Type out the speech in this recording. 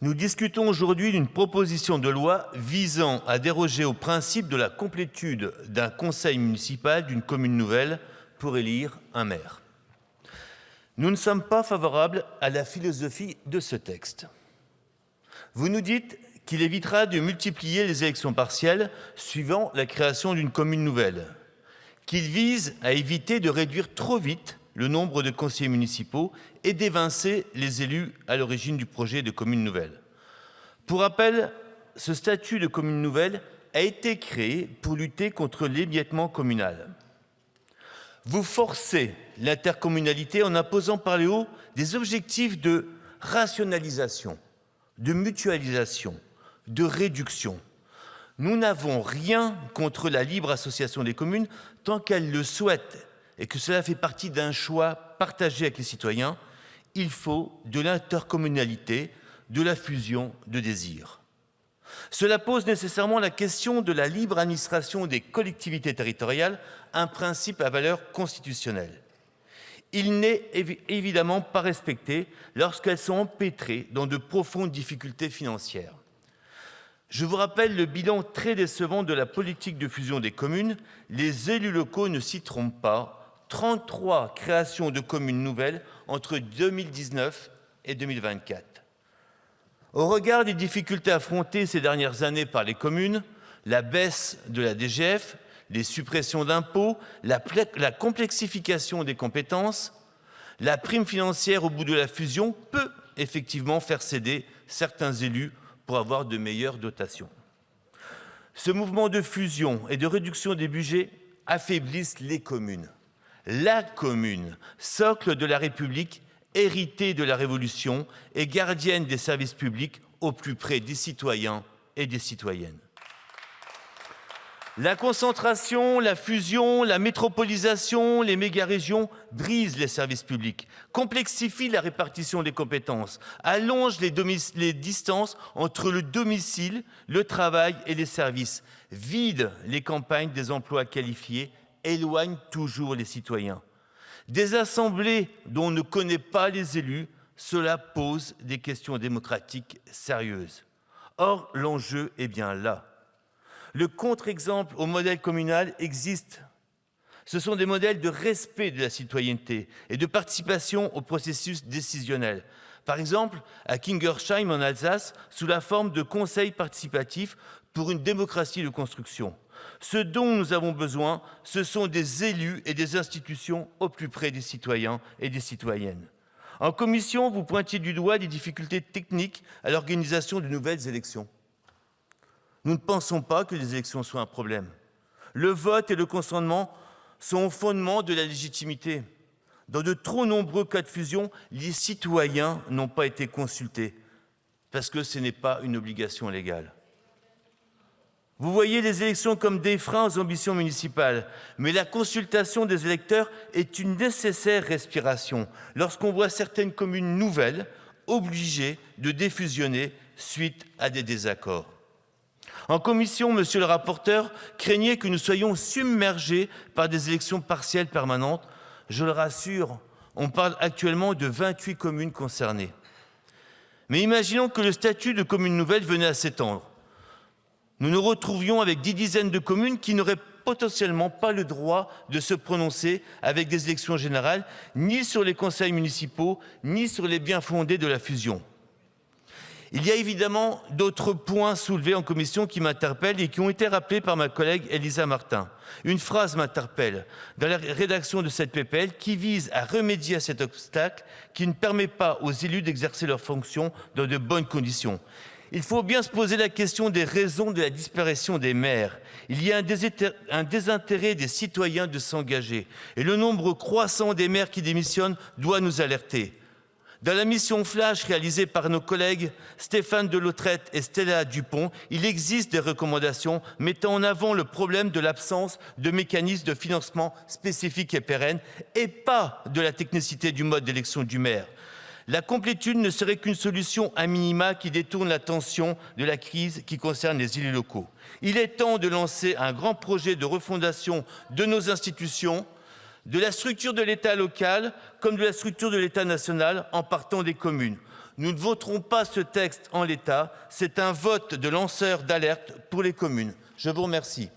Nous discutons aujourd'hui d'une proposition de loi visant à déroger au principe de la complétude d'un conseil municipal d'une commune nouvelle pour élire un maire. Nous ne sommes pas favorables à la philosophie de ce texte. Vous nous dites qu'il évitera de multiplier les élections partielles suivant la création d'une commune nouvelle, qu'il vise à éviter de réduire trop vite le nombre de conseillers municipaux et d'évincer les élus à l'origine du projet de commune nouvelle. Pour rappel, ce statut de commune nouvelle a été créé pour lutter contre l'émiettement communal. Vous forcez l'intercommunalité en imposant par le haut des objectifs de rationalisation, de mutualisation, de réduction. Nous n'avons rien contre la libre association des communes tant qu'elles le souhaitent et que cela fait partie d'un choix partagé avec les citoyens. Il faut de l'intercommunalité, de la fusion de désirs. Cela pose nécessairement la question de la libre administration des collectivités territoriales, un principe à valeur constitutionnelle. Il n'est évidemment pas respecté lorsqu'elles sont empêtrées dans de profondes difficultés financières. Je vous rappelle le bilan très décevant de la politique de fusion des communes. Les élus locaux ne s'y trompent pas. 33 créations de communes nouvelles entre 2019 et 2024. Au regard des difficultés affrontées ces dernières années par les communes, la baisse de la DGF, les suppressions d'impôts, la complexification des compétences, la prime financière au bout de la fusion peut effectivement faire céder certains élus pour avoir de meilleures dotations. Ce mouvement de fusion et de réduction des budgets affaiblissent les communes. La commune, socle de la République, héritée de la Révolution et gardienne des services publics au plus près des citoyens et des citoyennes. La concentration, la fusion, la métropolisation, les méga-régions brisent les services publics, complexifient la répartition des compétences, allongent les distances entre le domicile, le travail et les services, vident les campagnes des emplois qualifiés, éloignent toujours les citoyens. Des assemblées dont on ne connaît pas les élus, cela pose des questions démocratiques sérieuses. Or, l'enjeu est bien là. Le contre-exemple au modèle communal existe. Ce sont des modèles de respect de la citoyenneté et de participation au processus décisionnel. Par exemple, à Kingersheim en Alsace, sous la forme de conseils participatifs pour une démocratie de construction. Ce dont nous avons besoin, ce sont des élus et des institutions au plus près des citoyens et des citoyennes. En commission, vous pointiez du doigt des difficultés techniques à l'organisation de nouvelles élections. Nous ne pensons pas que les élections soient un problème. Le vote et le consentement sont au fondement de la légitimité. Dans de trop nombreux cas de fusion, les citoyens n'ont pas été consultés parce que ce n'est pas une obligation légale. Vous voyez les élections comme des freins aux ambitions municipales, mais la consultation des électeurs est une nécessaire respiration lorsqu'on voit certaines communes nouvelles obligées de défusionner suite à des désaccords. En commission, monsieur le rapporteur craignait que nous soyons submergés par des élections partielles permanentes. Je le rassure, on parle actuellement de 28 communes concernées. Mais imaginons que le statut de commune nouvelle venait à s'étendre. Nous nous retrouvions avec 10 dizaines de communes qui n'auraient potentiellement pas le droit de se prononcer avec des élections générales, ni sur les conseils municipaux, ni sur les bien-fondés de la fusion. Il y a évidemment d'autres points soulevés en commission qui m'interpellent et qui ont été rappelés par ma collègue Elisa Martin. Une phrase m'interpelle dans la rédaction de cette PPL qui vise à remédier à cet obstacle qui ne permet pas aux élus d'exercer leurs fonctions dans de bonnes conditions. Il faut bien se poser la question des raisons de la disparition des maires. Il y a un désintérêt des citoyens de s'engager et le nombre croissant des maires qui démissionnent doit nous alerter. Dans la mission Flash réalisée par nos collègues Stéphane Delautrette et Stella Dupont, il existe des recommandations mettant en avant le problème de l'absence de mécanismes de financement spécifiques et pérennes et pas de la technicité du mode d'élection du maire. La complétude ne serait qu'une solution à minima qui détourne l'attention de la crise qui concerne les élus locaux. Il est temps de lancer un grand projet de refondation de nos institutions, de la structure de l'État local comme de la structure de l'État national en partant des communes. Nous ne voterons pas ce texte en l'état. C'est un vote de lanceur d'alerte pour les communes. Je vous remercie.